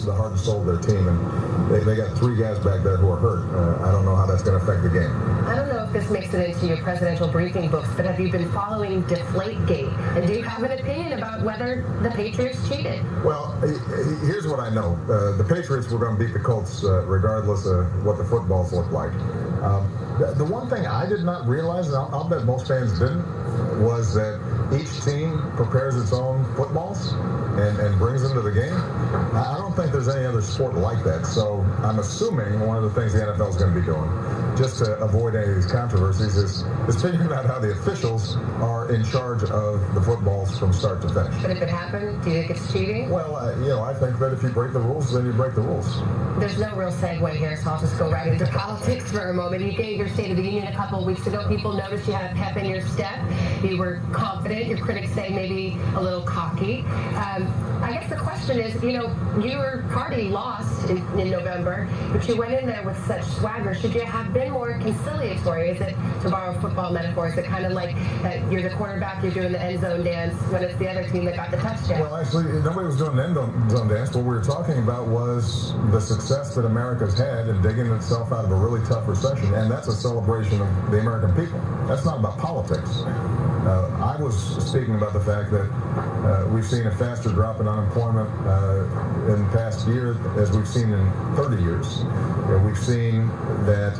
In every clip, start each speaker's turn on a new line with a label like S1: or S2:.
S1: the heart and soul of their team, and they got 3 guys back there who are hurt. I don't know how that's going to affect the game.
S2: I don't know if this makes it into your presidential briefing books, but have you been following Deflategate? And do you have an opinion about whether the Patriots cheated?
S1: Well, here's what I know. The Patriots were going to beat the Colts regardless of what the footballs look like. The one thing I did not realize, and I'll bet most fans didn't, was that each team prepares its own footballs and brings them to the game. I don't think there's any other sport like that. So I'm assuming one of the things the NFL is going to be doing, just to avoid any of these controversies, is figuring out how the officials are in charge of the footballs from start to finish.
S2: But if it happened, do you think it's cheating?
S1: Well, I think that if you break the rules, then you break the rules.
S2: There's no real segue here, so I'll just go right into politics for a moment. You gave your State of the Union a couple of weeks ago. People noticed you had pep in your step. You were confident. Your critics say maybe a little cocky. I guess the question is, your party lost in November, but you went in there with such swagger. Should you have been more conciliatory? Is it, to borrow football metaphor, is it kind of like you're the quarterback, you're doing the end zone dance when it's the other team that got the touchdown?
S1: Well, actually, nobody was doing the end zone dance. What we were talking about was the success that America's had in digging itself out of a really tough recession, and that's a celebration of the American people. That's not about politics. I was speaking about the fact that we've seen a faster drop in unemployment in the past year as we've seen in 30 years. We've seen that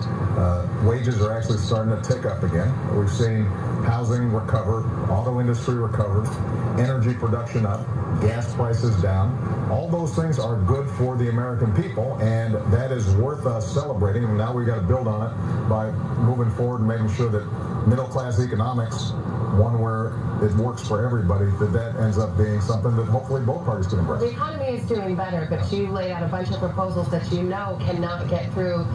S1: wages are actually starting to tick up again. We've seen housing recover, auto industry recover, energy production up, gas prices down. All those things are good for the American people, and that is worth us celebrating. And now we've got to build on it by moving forward and making sure that middle-class economics, one where it works for everybody, that ends up being something that hopefully both parties can embrace.
S2: The economy is doing better, but you laid out a bunch of proposals that cannot get through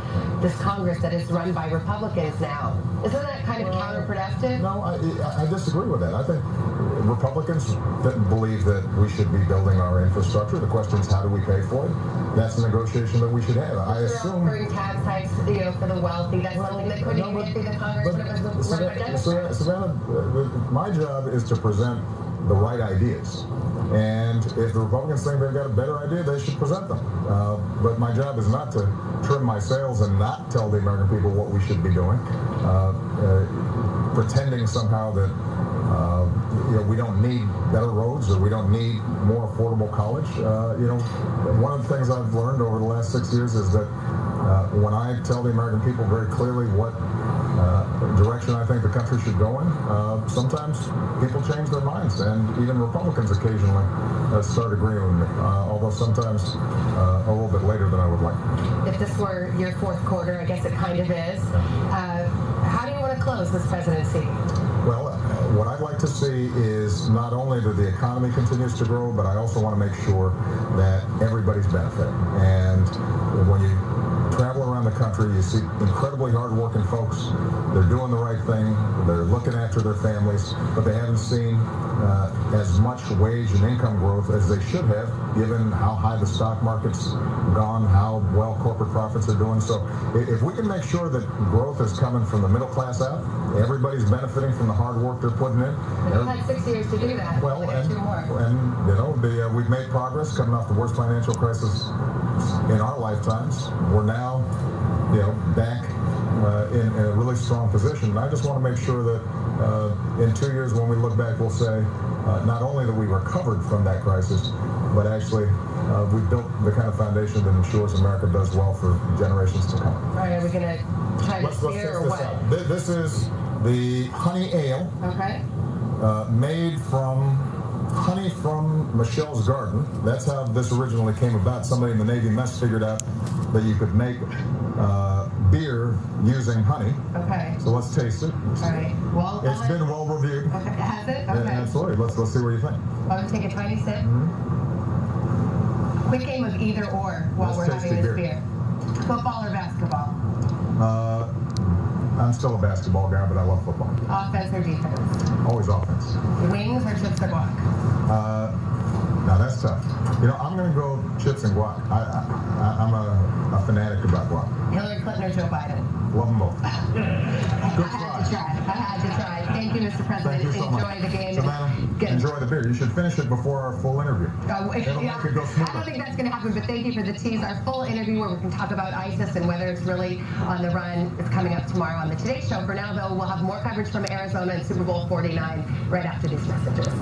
S2: this Congress that is run by Republicans now. Isn't that kind of counterproductive?
S1: No, I disagree with that. I think Republicans believe that we should be building our infrastructure. The question is, how do we pay for it? That's a negotiation that we should have. I assume
S2: offering tax hikes, for the wealthy. That's something that couldn't even get through the Congress when it was run by Democrats.
S1: Savannah, my job is to present the right ideas. And if the Republicans think they've got a better idea, they should present them. But my job is not to trim my sails and not tell the American people what we should be doing, pretending somehow that we don't need better roads or we don't need more affordable college. One of the things I've learned over the last 6 years is that when I tell the American people very clearly what direction I think the country should go in, sometimes people change their minds, and even Republicans occasionally start agreeing with me, although sometimes a little bit later than I would like.
S2: If this were your fourth quarter, I guess it kind of is, how do you want to close this presidency?
S1: Well, what I'd like to see is not only that the economy continues to grow, but I also want to make sure that everybody's benefiting. And when you travel around the country, you see incredibly hard-working folks. They're doing the right thing. They're looking after their families, but they haven't seen as much wage and income growth as they should have, given how high the stock market's gone, how well corporate profits are doing. So if we can make sure that growth is coming from the middle class out, everybody's benefiting from the hard work they're putting in.
S2: We've had 6 years to do that.
S1: Well, we've made progress coming off the worst financial crisis in our lifetimes. We're now, back in a really strong position. And I just want to make sure that in 2 years when we look back, we'll say not only that we recovered from that crisis, but actually we built the kind of foundation that ensures America does well for generations to come.
S2: All right, are we going to try to steer or what?
S1: This is the honey ale.
S2: Okay.
S1: Made from honey from Michelle's garden. That's how this originally came about. Somebody in the Navy mess figured out that you could make beer using honey. Okay. So let's taste it.
S2: All right. Well,
S1: it's been well reviewed.
S2: Okay. Has it? Okay.
S1: Yeah, absolutely. Let's see what you think.
S2: I'm going to take a tiny sip. Quick game of either or while we're having this beer. Football or basketball?
S1: I'm still a basketball guy, but I love football.
S2: Offense or defense?
S1: Always offense.
S2: Wings or chips or guac?
S1: Now that's tough. I'm going to go chips and guac. I'm a fanatic about guac.
S2: Hillary Clinton or Joe Biden?
S1: Love them both.
S2: I had to try. Thank you, Mr. President.
S1: Thank you so much.
S2: Enjoy the game.
S1: Savannah. enjoy the beer. You should finish it before our full interview. It'll make it go smoother.
S2: I don't think that's going to happen, but thank you for the tease. Our full interview where we can talk about ISIS and whether it's really on the run is coming up tomorrow on the Today Show. For now, though, we'll have more coverage from Arizona and Super Bowl 49 right after these messages.